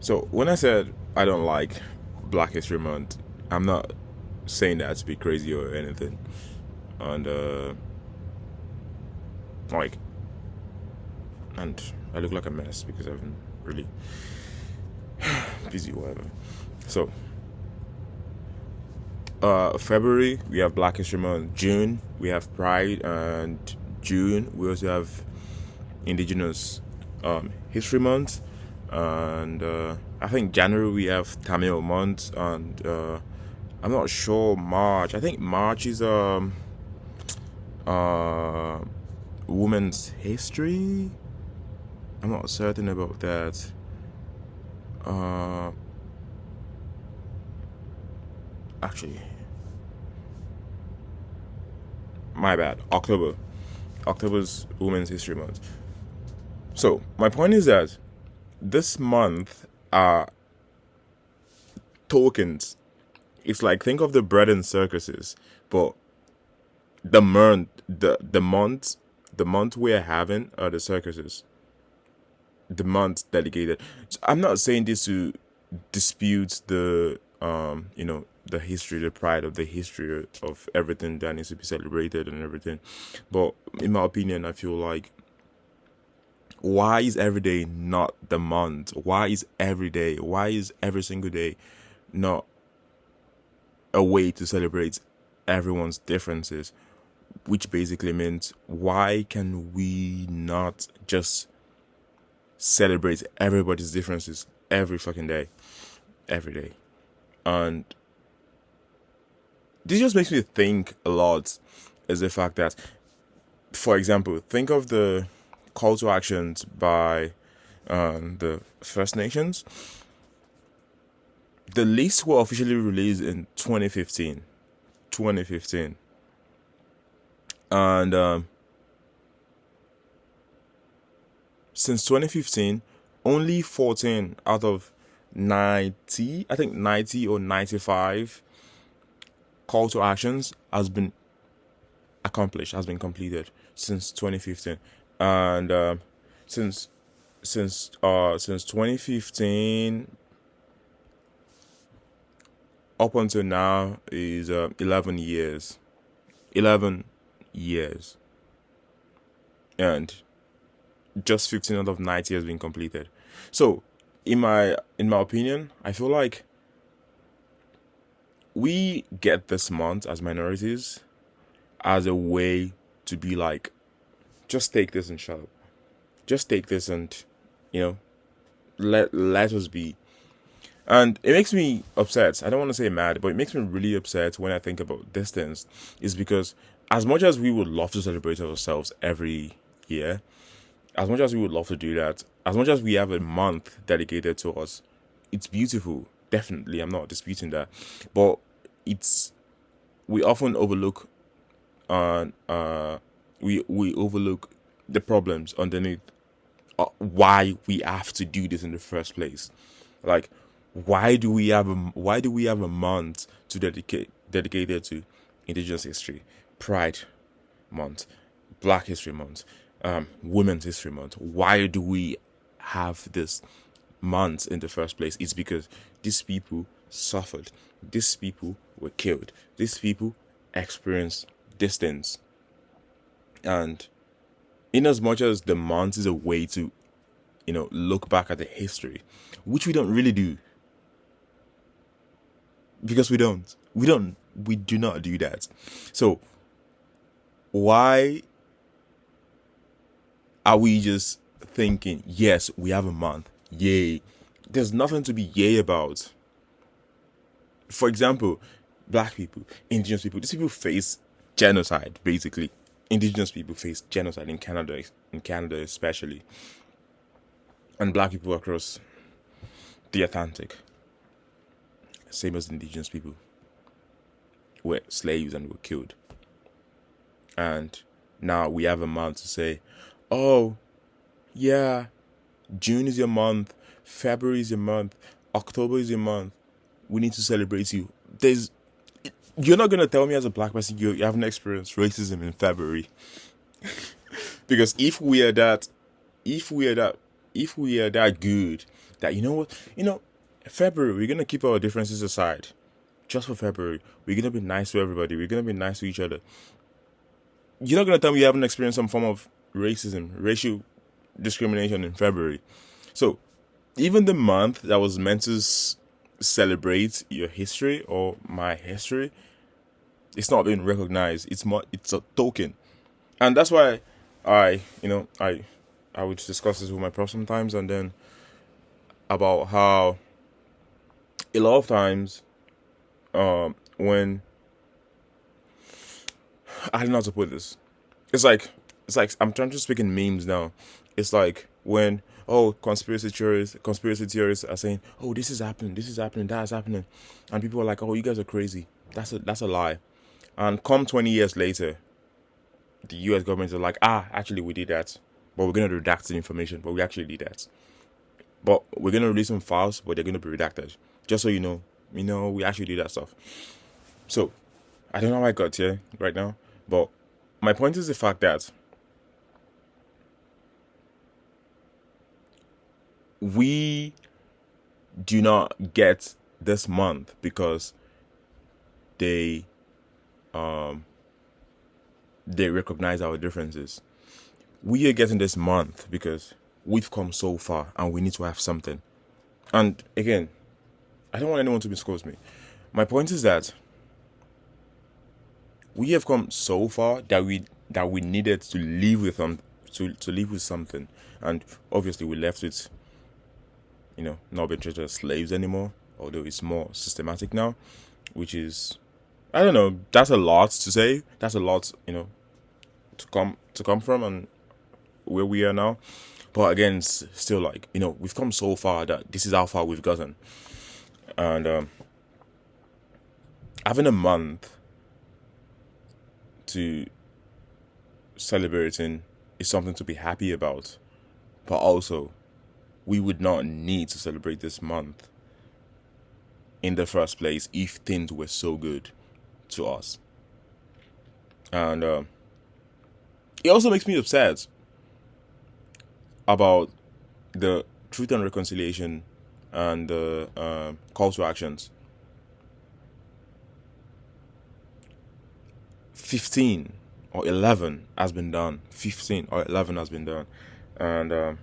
So when I said I don't like Black History Month, I'm not saying that to be crazy or anything. And like, and I look like a mess because I've been really busy, whatever. So February we have Black History Month. June we have Pride, and June we also have Indigenous History Month, and I think January we have Tamil Month, and I'm not sure March. I think March is uh Women's History. I'm not certain about that. Uh, Actually, my bad. October. October's Women's History Month. So my point is that this month are tokens. It's like, think of the bread and circuses, but the month we're having are the circuses. The month dedicated. So I'm not saying this to dispute the the history, the pride of the history of everything that needs to be celebrated and everything, but in my opinion, I feel like, why is every day not the month? Why is every single day not a way to celebrate everyone's differences? Which basically means, why can we not just celebrate everybody's differences every fucking day, every day? And this just makes me think a lot, is the fact that, for example, think of the call to actions by the First Nations. The list were officially released in 2015. 2015. And since 2015, only 14 out of 90, I think 90 or 95 call to actions has been accomplished, has been completed since 2015. And since since 2015 up until now is 11 years. 11 years. And just 15 out of 90 has been completed. So in my opinion, I feel like we get this month as minorities as a way to be like, just take this and shut up. Just take this and, you know, let us be. And it makes me upset. I don't want to say mad, but it makes me really upset when I think about these things. Is because, as much as we would love to celebrate ourselves every year, as much as we would love to do that, as much as we have a month dedicated to us, it's beautiful. Definitely, I'm not disputing that. But it's we often overlook on we overlook the problems underneath, why we have to do this in the first place. Like, why do we have a month to dedicated to Indigenous history, Pride Month, Black History Month, Women's History Month? Why do we have this month in the first place? It's because these people suffered. These people were killed. These people experienced distance. And in as much as the month is a way to, look back at the history, which we don't really do, because we do not do that. So why are we just thinking, yes, we have a month, yay? There's nothing to be yay about. For example, black people, indigenous people, these people face genocide, basically. Indigenous people face genocide in Canada especially, and black people across the Atlantic, same as indigenous people, were slaves and were killed. And now we have a month to say, oh, yeah, June is your month, February is your month, October is your month. We need to celebrate you. You're not gonna tell me as a black person you haven't experienced racism in February, because if we are that good, that, you know what, February, we're gonna keep our differences aside. Just for February, we're gonna be nice to everybody. We're gonna be nice to each other. You're not gonna tell me you haven't experienced some form of racism, racial discrimination in February. So even the month that was meant to celebrate your history or my history, it's not being recognized. It's a token, and that's why I would discuss this with my prof sometimes, and then about how a lot of times, when I don't know how to put this, it's like I'm trying to speak in memes now. It's like when, oh, conspiracy theorists are saying, oh, this is happening, that's happening, and people are like, oh, you guys are crazy. That's a lie. And come 20 years later, the U.S. government is like, actually we did that, but we're gonna redact the information, but we actually did that. But we're gonna release some files, but they're gonna be redacted, just so you know, we actually did that stuff. So I don't know how I got here right now, but my point is the fact that we do not get this month because they recognize our differences. We are getting this month because we've come so far and we need to have something. And again, I don't want anyone to misquote me. My point is that we have come so far that we needed to live with to live with something, and obviously we left with not being treated as slaves anymore, although it's more systematic now, which is, I don't know, that's a lot to say. That's a lot, to come from and where we are now. But again, it's still like, we've come so far that this is how far we've gotten. And having a month to celebrating is something to be happy about. But also, we would not need to celebrate this month in the first place if things were so good to us. And it also makes me upset about the Truth and Reconciliation and the call to actions. 15 or 11 has been done. 15 or 11 has been done. And it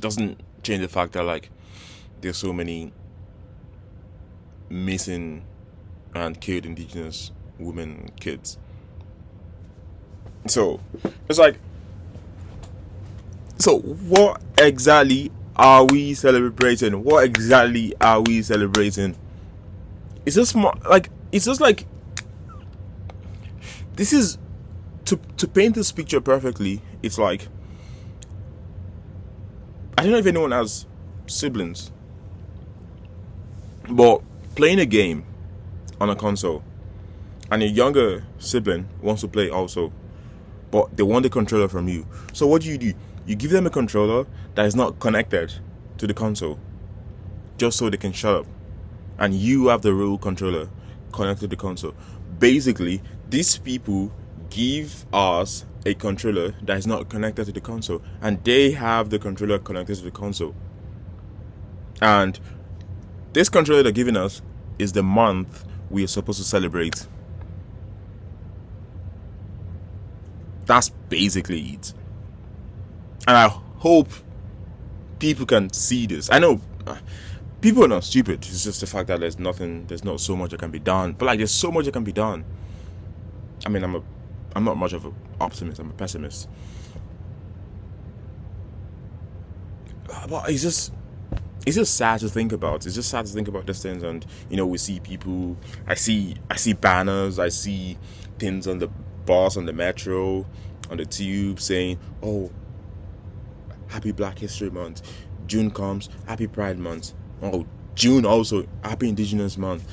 doesn't change the fact that, like, there's so many missing and killed Indigenous women and kids. So it's like, so what exactly are we celebrating? What exactly are we celebrating? It's just more like, it's just like, this is to paint this picture perfectly. It's like, I don't know if anyone has siblings, but playing a game on a console and a younger sibling wants to play also, but they want the controller from you. So what do? You give them a controller that is not connected to the console, just so they can shut up, and you have the real controller connected to the console. Basically, these people give us a controller that is not connected to the console, and they have the controller connected to the console. And this controller they're giving us is the month we are supposed to celebrate. That's basically it. And I hope people can see this. I know people are not stupid. It's just the fact that there's not so much that can be done. But like, there's so much that can be done. I mean, I'm not much of an optimist. I'm a pessimist. But it's just sad to think about. It's just sad to think about these things. And we see people. I see banners. I see things on the bus, on the metro, on the tube saying, "Oh, Happy Black History Month." June comes, Happy Pride Month. Oh, June also, Happy Indigenous Month.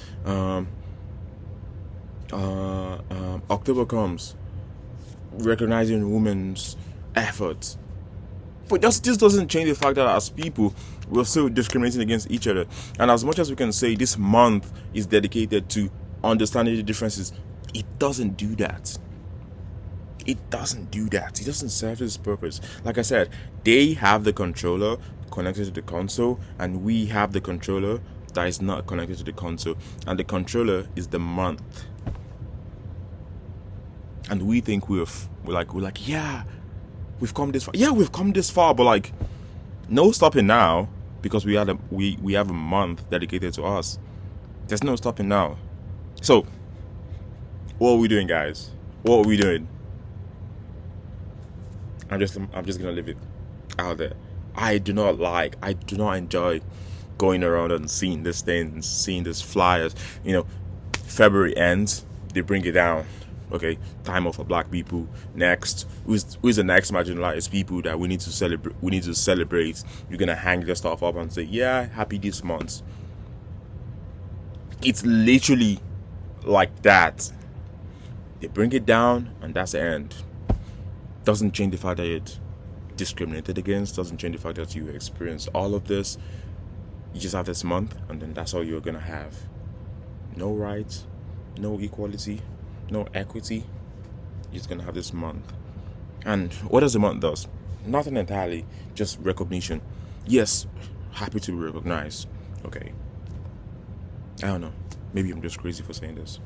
October comes, recognizing women's efforts. But this doesn't change the fact that as people, we're still discriminating against each other. And as much as we can say this month is dedicated to understanding the differences, it doesn't do that. It doesn't do that. It doesn't serve its purpose. Like I said, they have the controller connected to the console, and we have the controller that is not connected to the console. And the controller is the month. And we think we're like, yeah, we've come this far. Yeah, we've come this far, but like, no stopping now, because we have a month dedicated to us. There's no stopping now. So, what are we doing, guys? What are we doing? I'm just gonna leave it out there. I do not enjoy going around and seeing these things, seeing these flyers. February ends, they bring it down. Okay, time off for black people. Next, who's the next marginalized people that we need to celebrate? You're gonna hang their stuff up and say, yeah, happy this month. It's literally like that. They bring it down, and that's the end. Doesn't change the fact that you're discriminated against. Doesn't change the fact that you experience all of this. You just have this month, and then that's all you're gonna have. No rights, no equality, no equity. You're just gonna have this month. And what does the month does? Nothing entirely, just recognition. Yes, happy to be recognized. Okay. I don't know. Maybe I'm just crazy for saying this.